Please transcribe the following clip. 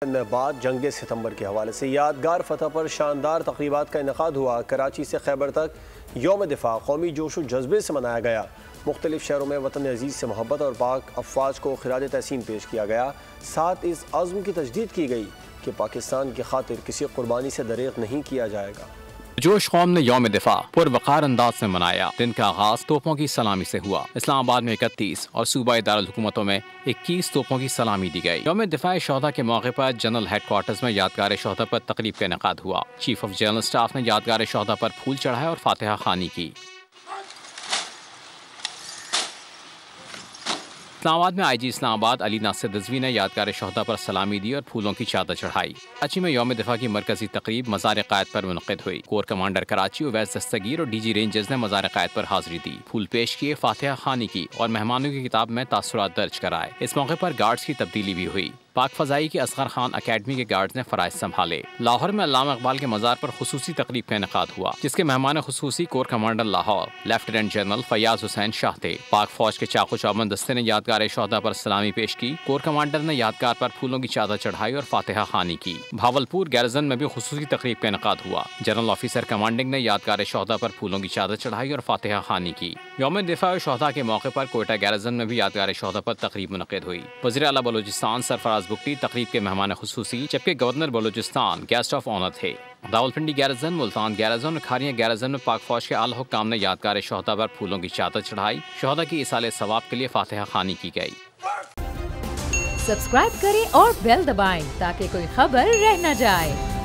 बाद जंग सितंबर के हवाले से यादगार फतह पर शानदार तकरीबात का इनेकाद हुआ। कराची से खैबर तक यौम दिफा कौमी जोश व जज्बे से मनाया गया। मुख्तलिफ शहरों में वतन अजीज़ से मोहब्बत और पाक अफवाज को खिराज तहसीन पेश किया गया। साथ इस अज़्म की तजदीद की गई कि पाकिस्तान की खातिर किसी कुर्बानी से दरेग नहीं किया जाएगा। जोश कौम ने यौम दिफा पुरवकार अंदाज से मनाया। दिन का आगाज तोपों की सलामी से हुआ। इस्लामाबाद में 31 और सूबाई दारुल हुकूमतों में 21 तोपों की सलामी दी गई। यौम दिफा शोहदा के मौके पर जनरल हेडक्वार्टर्स में यादगार शोहदा पर तकरीब का इनेकाद हुआ। चीफ ऑफ जनरल स्टाफ ने यादगार शोहदा पर फूल चढ़ाए और फातिहा खानी की। इस्लामाबाद में IG इस्लामाबाद अली नासिर रिजवी ने यादगार शोहदा पर सलामी दी और फूलों की चादर चढ़ाई। कराची में यौम दिफा की मरकजी तकरीब मज़ार क़ायद पर मुनक़िद हुई। कोर कमांडर कराची उवैस दस्तगीर और DG रेंजर्स ने मज़ार क़ायद पर हाजिरी दी, फूल पेश किए, फातिहा खानी की और मेहमानों की किताब में तासुरात दर्ज कराए। इस मौके पर गार्ड्स की तब्दीली भी हुई। पाक फ़ज़ाई की असगर खान अकेडमी के गार्ड्स ने फ़राइज़ संभाले। लाहौर में अल्लामा इकबाल के मज़ार पर खुसूसी तकरीब का इनेकाद हुआ, जिसके मेहमान खुसूसी core commander Lahore lieutenant general Fayyaz Hussain Shah थे। पाक फौज के चाकू चौबंद दस्ते ने यादगार शोहदा पर सलामी पेश की। कोर कमांडर ने यादगार पर फूलों की चादर चढ़ाई और फातिहा खानी की। भावलपुर गैरजन में भी खुसूसी तकरीब का इनेकाद हुआ। जनरल ऑफिसर कमांडिंग ने यादगार शोहदा पर फूलों की चादर चढ़ाई और फातिहा खानी की। यौम दिफा और शोहदा के मौके पर कोयटा गैरजन में भी यादगार शोहदा पर तकरीब मुनक़िद हुई। वज़ीर आला बलूचिस्तान सरफराज बुगटी तकरीब के मेहमान खुसूसी, जबकि governor Balochistan guest of honour थे। रावलपिंडी गैरजन, मुल्तान गैरजन और खारिया गैरजन में पाक फौज के आला हुक्काम ने यादगार शोहदा पर फूलों की चादर चढ़ाई। शोहदा की इसाले सवाब के लिए फातिहा खानी की गई। सब्सक्राइब करें और बेल दबाएं ताकि कोई खबर रह न जाए।